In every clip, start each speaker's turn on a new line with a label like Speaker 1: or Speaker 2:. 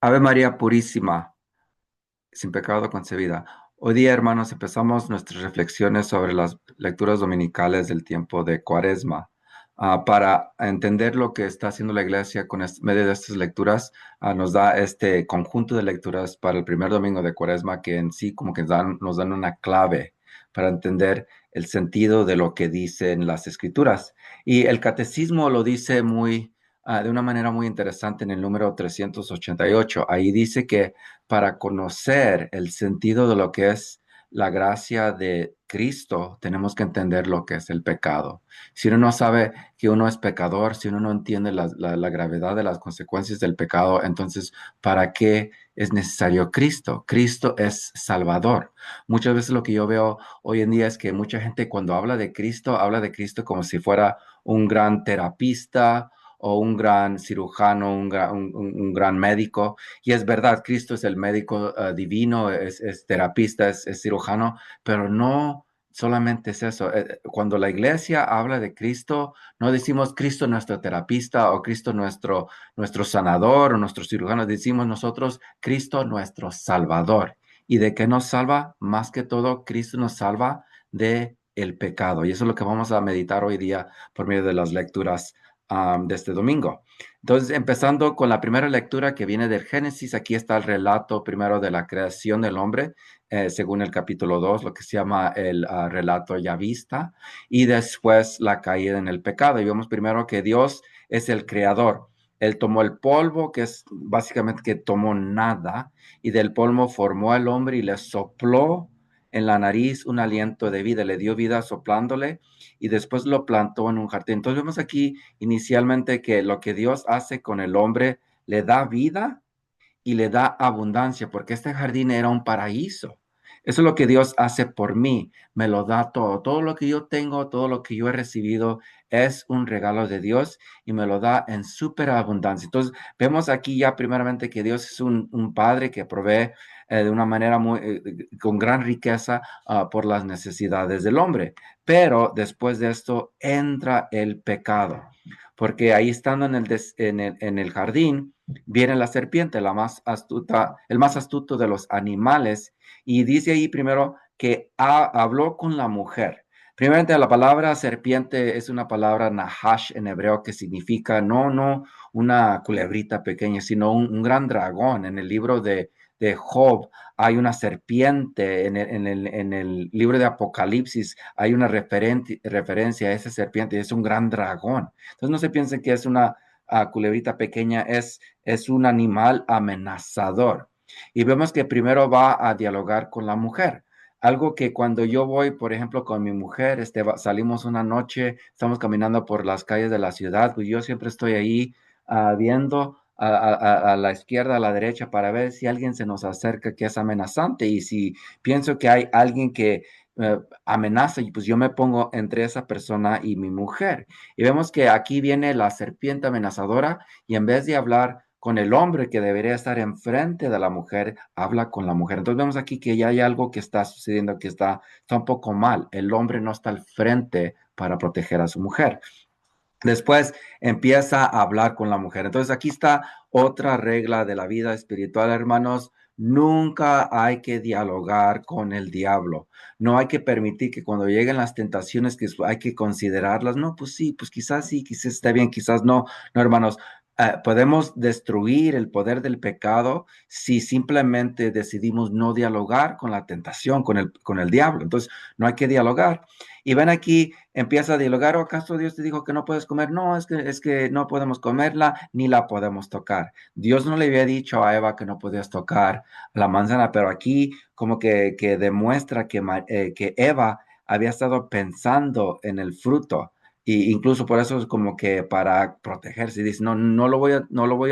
Speaker 1: Ave María Purísima, sin pecado concebida. Hoy día, hermanos, empezamos nuestras reflexiones sobre las lecturas dominicales del tiempo de Cuaresma. Para entender lo que está haciendo la Iglesia con medio de estas lecturas, nos da este conjunto de lecturas para el primer domingo de Cuaresma que en sí como que nos dan una clave para entender el sentido de lo que dicen las Escrituras. Y el catecismo lo dice de una manera muy interesante en el número 388. Ahí dice que para conocer el sentido de lo que es la gracia de Cristo, tenemos que entender lo que es el pecado. Si uno no sabe que uno es pecador, si uno no entiende la gravedad de las consecuencias del pecado, entonces, ¿para qué es necesario Cristo? Cristo es Salvador. Muchas veces lo que yo veo hoy en día es que mucha gente cuando habla de Cristo como si fuera un gran terapista o un gran cirujano, un gran médico. Y es verdad, Cristo es el médico divino, es terapista, es cirujano, pero no solamente es eso. Cuando la iglesia habla de Cristo, no decimos Cristo nuestro terapista o Cristo nuestro sanador o nuestro cirujano, decimos nosotros Cristo nuestro salvador. ¿Y de qué nos salva? Más que todo, Cristo nos salva de el pecado. Y eso es lo que vamos a meditar hoy día por medio de las lecturas de este domingo. Entonces, empezando con la primera lectura que viene del Génesis, aquí está el relato primero de la creación del hombre, según el capítulo 2, lo que se llama el relato yavista, y después la caída en el pecado. Y vemos primero que Dios es el creador. Él tomó el polvo, que es básicamente que tomó nada, y del polvo formó al hombre y le sopló en la nariz un aliento de vida, le dio vida soplándole y después lo plantó en un jardín. Entonces vemos aquí inicialmente que lo que Dios hace con el hombre le da vida y le da abundancia, porque este jardín era un paraíso. Eso es lo que Dios hace por mí, me lo da todo. Todo lo que yo tengo, todo lo que yo he recibido es un regalo de Dios y me lo da en superabundancia. Entonces, vemos aquí ya primeramente que Dios es un padre que provee de una manera con gran riqueza por las necesidades del hombre. Pero después de esto entra el pecado, porque ahí estando en el jardín, viene la serpiente, la más astuta, el más astuto de los animales, y dice ahí primero que habló con la mujer. Primeramente, la palabra serpiente es una palabra nahash en hebreo que significa no una culebrita pequeña, sino un gran dragón. En el libro de Job hay una serpiente, en el libro de Apocalipsis hay una referencia a esa serpiente, es un gran dragón. Entonces no se piensen que es una culebrita pequeña, es un animal amenazador. Y vemos que primero va a dialogar con la mujer. Algo que cuando yo voy, por ejemplo, con mi mujer, salimos una noche, estamos caminando por las calles de la ciudad, pues yo siempre estoy ahí viendo a la izquierda, a la derecha, para ver si alguien se nos acerca que es amenazante. Y si pienso que hay alguien que amenaza, y pues yo me pongo entre esa persona y mi mujer. Y vemos que aquí viene la serpiente amenazadora y en vez de hablar con el hombre que debería estar enfrente de la mujer, habla con la mujer. Entonces vemos aquí que ya hay algo que está sucediendo que está un poco mal. El hombre no está al frente para proteger a su mujer. Después empieza a hablar con la mujer. Entonces aquí está otra regla de la vida espiritual, hermanos. Nunca hay que dialogar con el diablo. No hay que permitir que cuando lleguen las tentaciones que hay que considerarlas. No, pues sí, pues sí, quizás esté bien, quizás no. No, hermanos, podemos destruir el poder del pecado si simplemente decidimos no dialogar con la tentación, con el diablo. Entonces, no hay que dialogar. Y ven aquí, empieza a dialogar, ¿o acaso Dios te dijo que no puedes comer? No, es que no podemos comerla ni la podemos tocar. Dios no le había dicho a Eva que no podías tocar la manzana, pero aquí como que demuestra que Eva había estado pensando en el fruto. Y incluso por eso es como que para protegerse, dice, no lo voy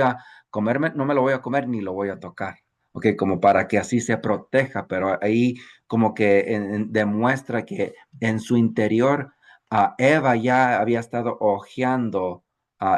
Speaker 1: a comerme, no me lo voy a comer ni lo voy a tocar. Ok, como para que así se proteja, pero ahí como que demuestra que en su interior, Eva ya había estado hojeando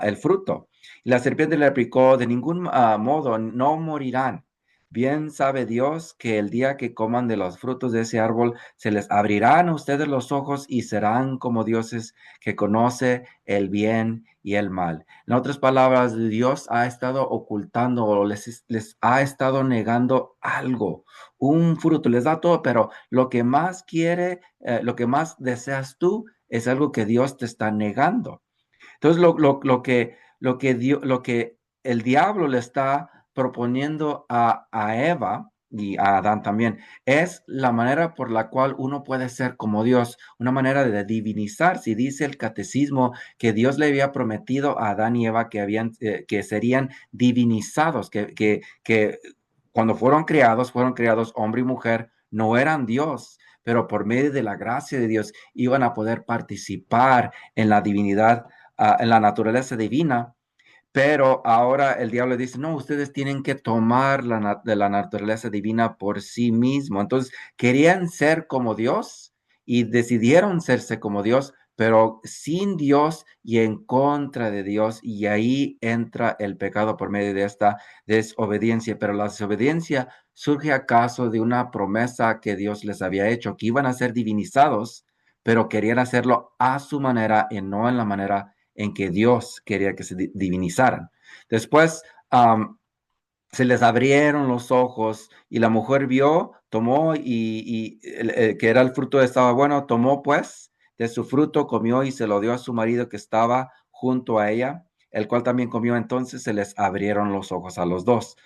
Speaker 1: el fruto. Y la serpiente le replicó, de ningún modo, no morirán. Bien sabe Dios que el día que coman de los frutos de ese árbol, se les abrirán a ustedes los ojos y serán como dioses que conoce el bien y el mal. En otras palabras, Dios ha estado ocultando o les ha estado negando algo, un fruto, les da todo, pero lo que más quiere, lo que más deseas tú es algo que Dios te está negando. Entonces, lo que el diablo le está proponiendo a Eva y a Adán también es la manera por la cual uno puede ser como Dios, una manera de divinizar. Si dice el catecismo que Dios le había prometido a Adán y Eva que serían divinizados, que cuando fueron creados hombre y mujer, no eran Dios, pero por medio de la gracia de Dios iban a poder participar en la divinidad, en la naturaleza divina, pero ahora el diablo dice, no, ustedes tienen que tomar de la naturaleza divina por sí mismo. Entonces, querían ser como Dios y decidieron serse como Dios, pero sin Dios y en contra de Dios. Y ahí entra el pecado por medio de esta desobediencia. Pero la desobediencia surge acaso de una promesa que Dios les había hecho, que iban a ser divinizados, pero querían hacerlo a su manera y no en la manera en que Dios quería que se divinizaran. Después se les abrieron los ojos y la mujer vio, tomó que era el fruto, estaba bueno, tomó pues de su fruto, comió y se lo dio a su marido que estaba junto a ella, el cual también comió. Entonces se les abrieron los ojos a los dos.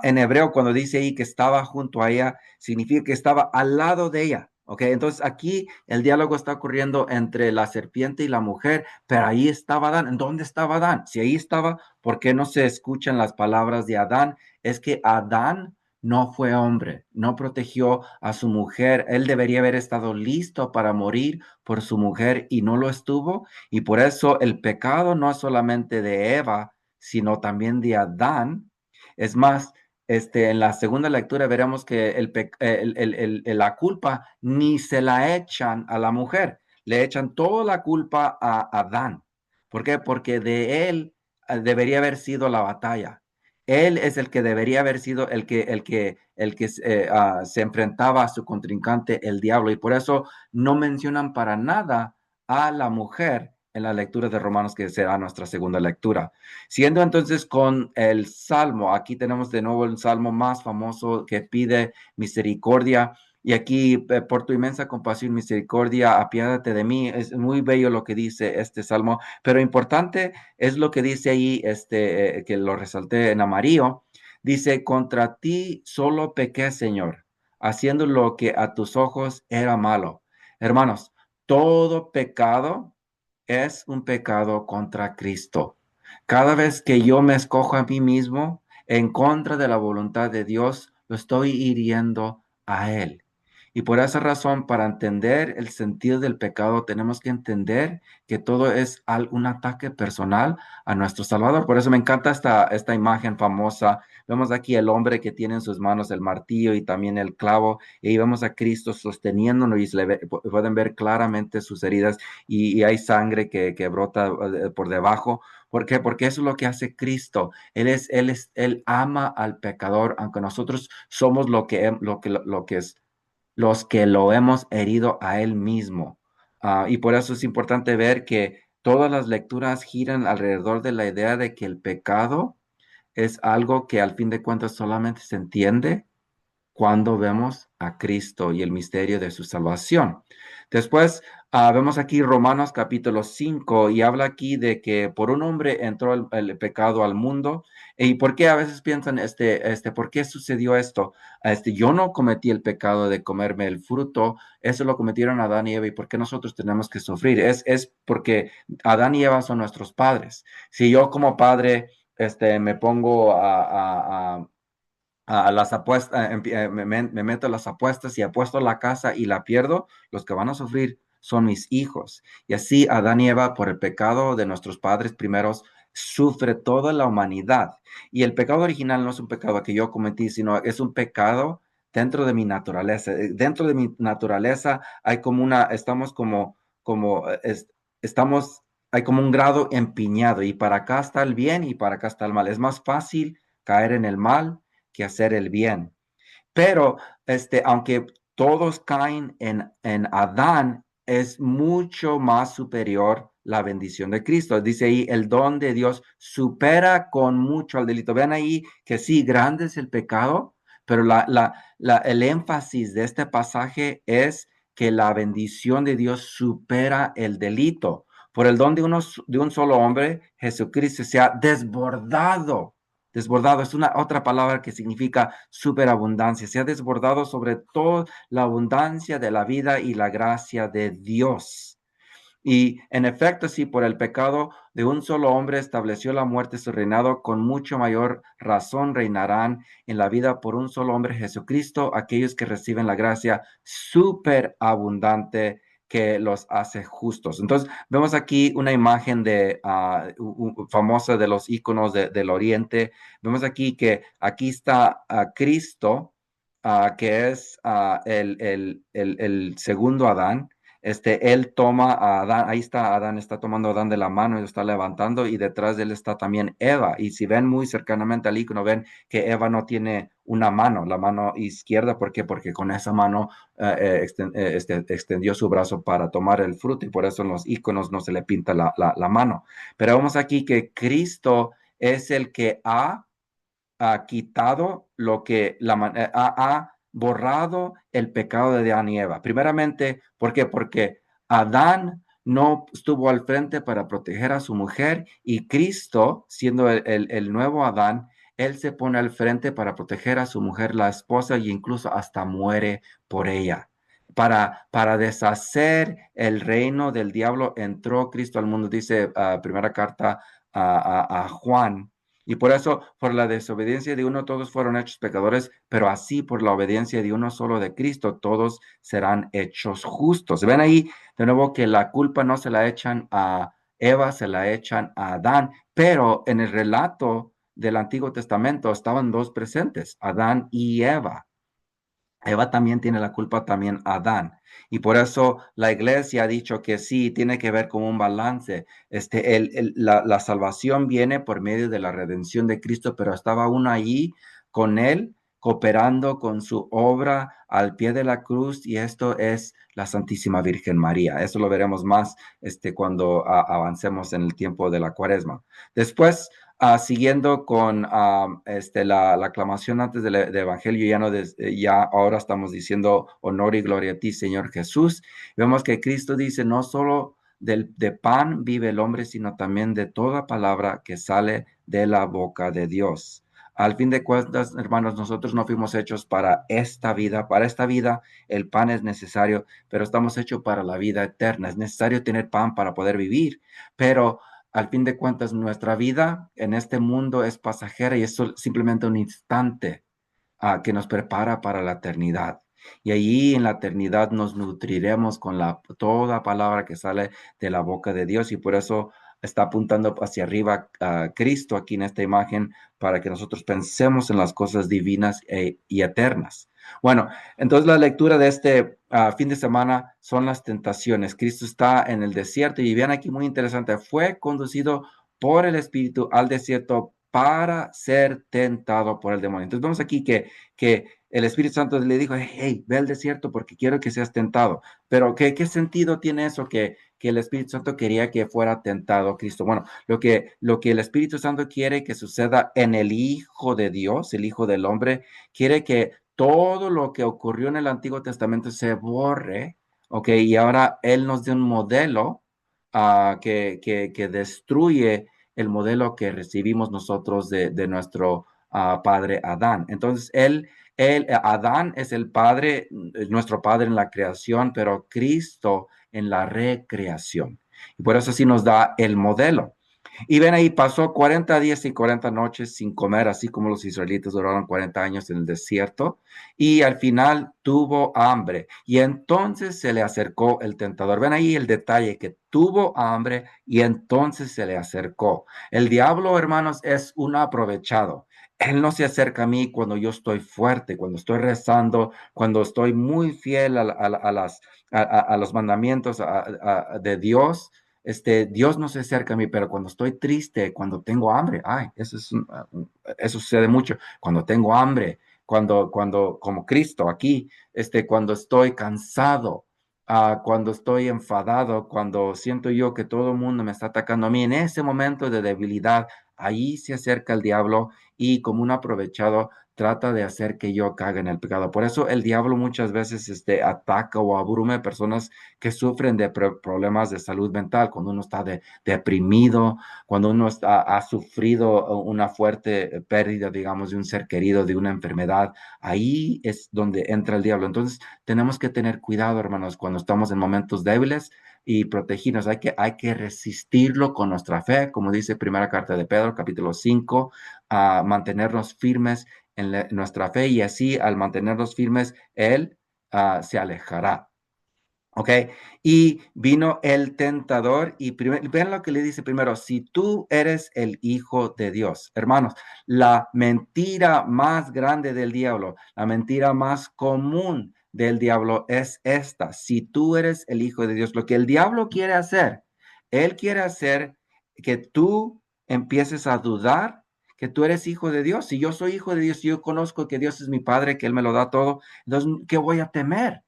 Speaker 1: En hebreo, cuando dice ahí que estaba junto a ella, significa que estaba al lado de ella. Ok, entonces aquí el diálogo está ocurriendo entre la serpiente y la mujer, pero ahí estaba Adán. ¿Dónde estaba Adán? Si ahí estaba, ¿por qué no se escuchan las palabras de Adán? Es que Adán no fue hombre, no protegió a su mujer. Él debería haber estado listo para morir por su mujer y no lo estuvo. Y por eso el pecado no es solamente de Eva, sino también de Adán. Es más, en la segunda lectura veremos que la culpa ni se la echan a la mujer, le echan toda la culpa a Adán. ¿Por qué? Porque de él debería haber sido la batalla. Él es el que debería haber sido el que se enfrentaba a su contrincante, el diablo, y por eso no mencionan para nada a la mujer en la lectura de Romanos, que será nuestra segunda lectura. Siendo entonces con el Salmo, aquí tenemos de nuevo el Salmo más famoso que pide misericordia. Y aquí, por tu inmensa compasión y misericordia, apiádate de mí. Es muy bello lo que dice este salmo, pero importante es lo que dice ahí, que lo resalté en amarillo. Dice, contra ti solo pequé, Señor, haciendo lo que a tus ojos era malo. Hermanos, todo pecado es un pecado contra Cristo. Cada vez que yo me escojo a mí mismo en contra de la voluntad de Dios, lo estoy hiriendo a Él. Y por esa razón, para entender el sentido del pecado, tenemos que entender que todo es un ataque personal a nuestro Salvador. Por eso me encanta esta imagen famosa. Vemos aquí el hombre que tiene en sus manos el martillo y también el clavo, y ahí vemos a Cristo sosteniéndolo y pueden ver claramente sus heridas y hay sangre que brota por debajo. ¿Por qué? Porque eso es lo que hace Cristo. Él ama al pecador, aunque nosotros somos lo que es los que lo hemos herido a Él mismo. Y por eso es importante ver que todas las lecturas giran alrededor de la idea de que el pecado es algo que al fin de cuentas solamente se entiende cuando vemos a Cristo y el misterio de su salvación. Después vemos aquí Romanos capítulo 5 y habla aquí de que por un hombre entró el pecado al mundo. ¿Y por qué a veces piensan, por qué sucedió esto? Yo no cometí el pecado de comerme el fruto, eso lo cometieron Adán y Eva, ¿y por qué nosotros tenemos que sufrir? Es porque Adán y Eva son nuestros padres. Si yo como padre me pongo a las apuestas, me meto a las apuestas y apuesto la casa y la pierdo, los que van a sufrir son mis hijos. Y así Adán y Eva, por el pecado de nuestros padres primeros, sufre toda la humanidad. Y el pecado original no es un pecado que yo cometí, sino es un pecado dentro de mi naturaleza. Dentro de mi naturaleza hay estamos estamos, hay como un grado empiñado y para acá está el bien y para acá está el mal. Es más fácil caer en el mal que hacer el bien. Pero aunque todos caen en Adán, es mucho más superior la bendición de Cristo. Dice ahí, el don de Dios supera con mucho al delito. Vean ahí que sí, grande es el pecado, pero el énfasis de este pasaje es que la bendición de Dios supera el delito. Por el don de un solo hombre, Jesucristo se ha desbordado. Desbordado es una otra palabra que significa superabundancia. Se ha desbordado sobre toda la abundancia de la vida y la gracia de Dios. Y en efecto, si por el pecado de un solo hombre estableció la muerte su reinado, con mucho mayor razón reinarán en la vida por un solo hombre, Jesucristo, aquellos que reciben la gracia superabundante que los hace justos. Entonces, vemos aquí una imagen famosa de los íconos del Oriente. Vemos aquí que aquí está Cristo, que es el segundo Adán. Él toma a Adán, ahí está Adán, está tomando a Adán de la mano y lo está levantando, y detrás de él está también Eva. Y si ven muy cercanamente al icono, ven que Eva no tiene una mano, la mano izquierda. ¿Por qué? Porque con esa mano extendió su brazo para tomar el fruto, y por eso en los iconos no se le pinta la mano. Pero vemos aquí que Cristo es el que ha quitado ha borrado el pecado de Adán y Eva. Primeramente, ¿por qué? Porque Adán no estuvo al frente para proteger a su mujer, y Cristo, siendo el nuevo Adán, él se pone al frente para proteger a su mujer, la esposa, y incluso hasta muere por ella. Para deshacer el reino del diablo, entró Cristo al mundo, dice primera carta a Juan. Y por eso, por la desobediencia de uno, todos fueron hechos pecadores, pero así por la obediencia de uno solo, de Cristo, todos serán hechos justos. Ven ahí de nuevo que la culpa no se la echan a Eva, se la echan a Adán, pero en el relato del Antiguo Testamento estaban dos presentes, Adán y Eva. Eva también tiene la culpa, también Adán. Y por eso la iglesia ha dicho que sí, tiene que ver con un balance. La salvación viene por medio de la redención de Cristo, pero estaba uno allí con él, cooperando con su obra al pie de la cruz, y esto es la Santísima Virgen María. Eso lo veremos más cuando avancemos en el tiempo de la Cuaresma. Después, siguiendo con la aclamación antes del Evangelio, ya ahora estamos diciendo honor y gloria a ti, Señor Jesús. Vemos que Cristo dice, no solo de pan vive el hombre, sino también de toda palabra que sale de la boca de Dios. Al fin de cuentas, hermanos, nosotros no fuimos hechos para esta vida. Para esta vida el pan es necesario, pero estamos hechos para la vida eterna. Es necesario tener pan para poder vivir, pero al fin de cuentas, nuestra vida en este mundo es pasajera, y es simplemente un instante que nos prepara para la eternidad. Y allí en la eternidad nos nutriremos con toda palabra que sale de la boca de Dios, y por eso está apuntando hacia arriba a Cristo aquí en esta imagen, para que nosotros pensemos en las cosas divinas y eternas. Bueno, entonces la lectura de este fin de semana son las tentaciones. Cristo está en el desierto, y vean aquí muy interesante, fue conducido por el Espíritu al desierto para ser tentado por el demonio. Entonces vemos aquí que el Espíritu Santo le dijo, hey, ve al desierto porque quiero que seas tentado. Pero ¿qué sentido tiene eso que el Espíritu Santo quería que fuera tentado Cristo? Bueno, lo que el Espíritu Santo quiere que suceda en el Hijo de Dios, el Hijo del Hombre, quiere que todo lo que ocurrió en el Antiguo Testamento se borre, ¿ok? Y ahora Él nos dé un modelo que destruye el modelo que recibimos nosotros de nuestro padre Adán. Entonces, Adán es el padre, nuestro padre en la creación, pero Cristo en la recreación. Y por eso sí nos da el modelo. Y ven ahí, pasó 40 días y 40 noches sin comer, así como los israelitas duraron 40 años en el desierto, y al final tuvo hambre. Y entonces se le acercó el tentador. Ven ahí el detalle, que tuvo hambre y entonces se le acercó. El diablo, hermanos, es un aprovechado. Él no se acerca a mí cuando yo estoy fuerte, cuando estoy rezando, cuando estoy muy fiel a los mandamientos de Dios. Dios no se acerca a mí, pero cuando estoy triste, cuando tengo hambre, ay, eso sucede mucho. Cuando tengo hambre, como Cristo aquí, cuando estoy cansado, cuando estoy enfadado, cuando siento yo que todo el mundo me está atacando a mí, en ese momento de debilidad, ahí se acerca el diablo y como un aprovechado trata de hacer que yo caiga en el pecado. Por eso el diablo muchas veces ataca o abrume a personas que sufren de problemas de salud mental, cuando uno está deprimido, cuando uno ha sufrido una fuerte pérdida, digamos, de un ser querido, de una enfermedad, ahí es donde entra el diablo. Entonces, tenemos que tener cuidado, hermanos, cuando estamos en momentos débiles y protegernos. Hay que resistirlo con nuestra fe, como dice primera carta de Pedro, capítulo 5, a mantenernos firmes en nuestra fe y así al mantenernos firmes, Él se alejará. ¿Ok? Y vino el tentador y vean lo que le dice primero, si tú eres el hijo de Dios. Hermanos, la mentira más grande del diablo, la mentira más común del diablo es esta, si tú eres el hijo de Dios, lo que el diablo quiere hacer, él quiere hacer que tú empieces a dudar que tú eres hijo de Dios. Si yo soy hijo de Dios, si yo conozco que Dios es mi padre, que Él me lo da todo, entonces, ¿qué voy a temer?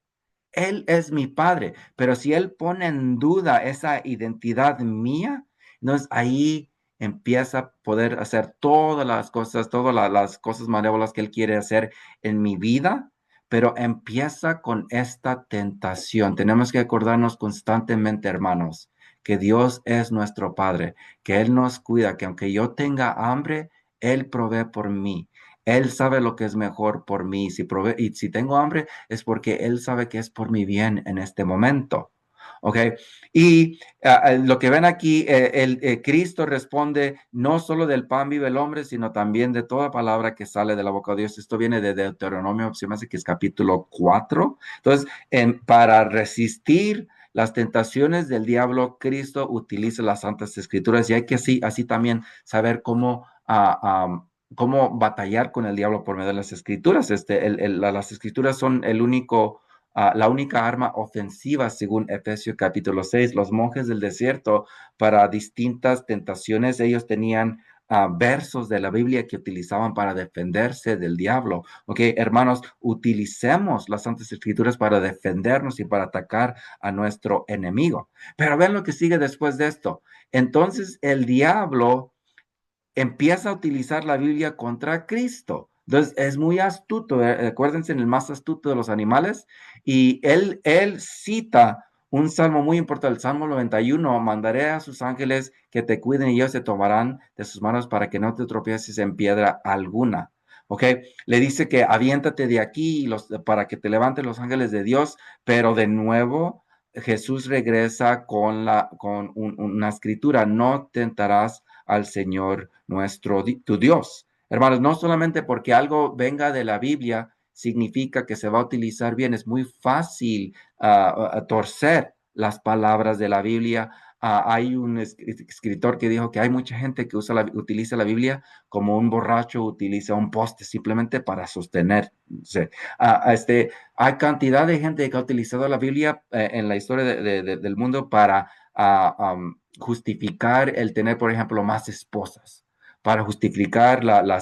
Speaker 1: Él es mi padre, pero si él pone en duda esa identidad mía, entonces ahí empieza a poder hacer todas las cosas malévolas que él quiere hacer en mi vida, pero empieza con esta tentación. Tenemos que acordarnos constantemente, hermanos, que Dios es nuestro Padre, que Él nos cuida, que aunque yo tenga hambre, Él provee por mí. Él sabe lo que es mejor por mí. Y si tengo hambre, es porque Él sabe que es por mi bien en este momento. ¿Ok? Y lo que ven aquí, Cristo responde, no solo del pan vive el hombre, sino también de toda palabra que sale de la boca de Dios. Esto viene de Deuteronomio, se me hace que es capítulo 4. Entonces, para resistir las tentaciones del diablo, Cristo utiliza las Santas Escrituras y hay que así también saber cómo batallar con el diablo por medio de las escrituras. Las escrituras son la única arma ofensiva según Efesios capítulo 6. Los monjes del desierto para distintas tentaciones, ellos tenían versos de la Biblia que utilizaban para defenderse del diablo. Ok, hermanos, utilicemos las Santas Escrituras para defendernos y para atacar a nuestro enemigo. Pero ven lo que sigue después de esto. Entonces el diablo empieza a utilizar la Biblia contra Cristo. Entonces es muy astuto, acuérdense en el más astuto de los animales, y él cita un salmo muy importante, el Salmo 91, mandaré a sus ángeles que te cuiden y ellos te tomarán de sus manos para que no te tropieces en piedra alguna. ¿Ok? Le dice que aviéntate de aquí para que te levanten los ángeles de Dios, pero de nuevo Jesús regresa con una escritura, no tentarás al Señor tu Dios. Hermanos, no solamente porque algo venga de la Biblia significa que se va a utilizar bien, es muy fácil torcer las palabras de la Biblia. Hay un escritor que dijo que hay mucha gente que utiliza la Biblia como un borracho utiliza un poste simplemente para sostenerse. Hay cantidad de gente que ha utilizado la Biblia en la historia del mundo para justificar el tener, por ejemplo, más esposas, para justificar la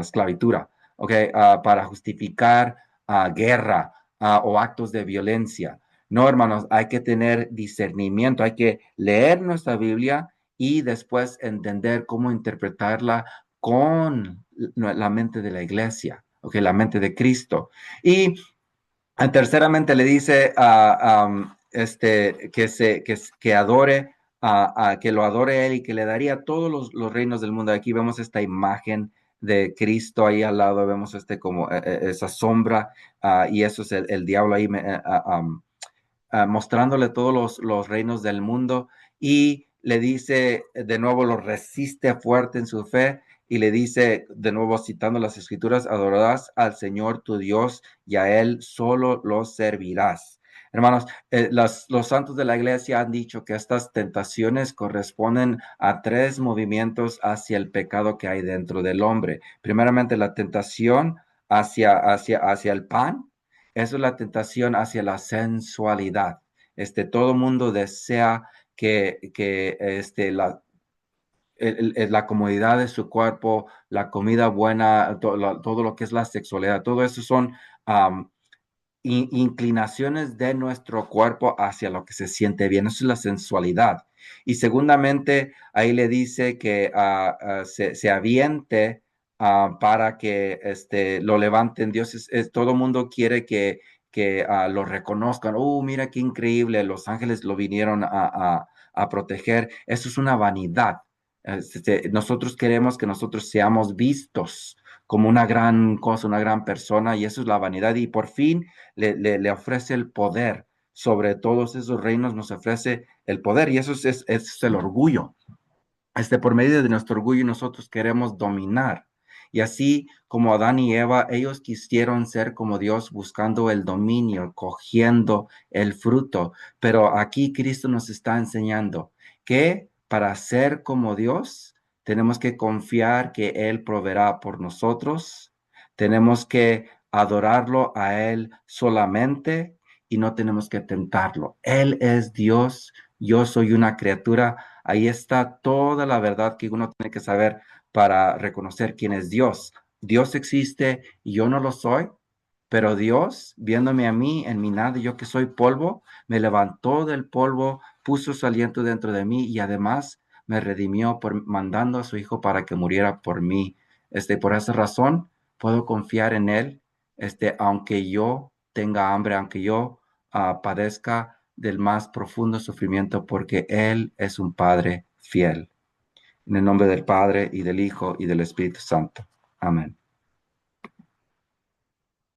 Speaker 1: esclavitura, ¿okay? Para justificar guerra o actos de violencia. No, hermanos, hay que tener discernimiento, hay que leer nuestra Biblia y después entender cómo interpretarla con la mente de la iglesia, ¿okay? La mente de Cristo. Y terceramente le dice que adore, que lo adore él y que le daría todos los reinos del mundo. Aquí vemos esta imagen de Cristo ahí al lado, vemos como esa sombra y eso es el diablo ahí mostrándole todos los reinos del mundo y le dice de nuevo, lo resiste fuerte en su fe y le dice de nuevo citando las escrituras, adorarás al Señor tu Dios y a Él solo lo servirás. Hermanos, los santos de la iglesia han dicho que estas tentaciones corresponden a tres movimientos hacia el pecado que hay dentro del hombre. Primeramente, la tentación hacia el pan. Eso es la tentación hacia la sensualidad. Todo mundo desea la comodidad de su cuerpo, la comida buena, todo lo que es la sexualidad, todo eso son inclinaciones de nuestro cuerpo hacia lo que se siente bien. Eso es la sensualidad. Y segundamente, ahí le dice que se aviente para que lo levanten. Dios todo mundo quiere que lo reconozcan. Oh, mira qué increíble, los ángeles lo vinieron a proteger. Eso es una vanidad. Nosotros queremos que nosotros seamos vistos como una gran cosa, una gran persona, y eso es la vanidad. Y por fin le ofrece el poder sobre todos esos reinos, nos ofrece el poder, y eso es el orgullo. Por medio de nuestro orgullo nosotros queremos dominar. Y así como Adán y Eva, ellos quisieron ser como Dios, buscando el dominio, cogiendo el fruto. Pero aquí Cristo nos está enseñando que para ser como Dios, tenemos que confiar que Él proveerá por nosotros. Tenemos que adorarlo a Él solamente y no tenemos que tentarlo. Él es Dios, yo soy una criatura. Ahí está toda la verdad que uno tiene que saber para reconocer quién es Dios. Dios existe y yo no lo soy, pero Dios, viéndome a mí en mi nada, yo que soy polvo, me levantó del polvo, puso su aliento dentro de mí y además me redimió por mandando a su hijo para que muriera por mí. Por esa razón puedo confiar en él, aunque yo tenga hambre, aunque yo padezca del más profundo sufrimiento, porque Él es un Padre fiel. En el nombre del Padre y del Hijo y del Espíritu Santo. Amén.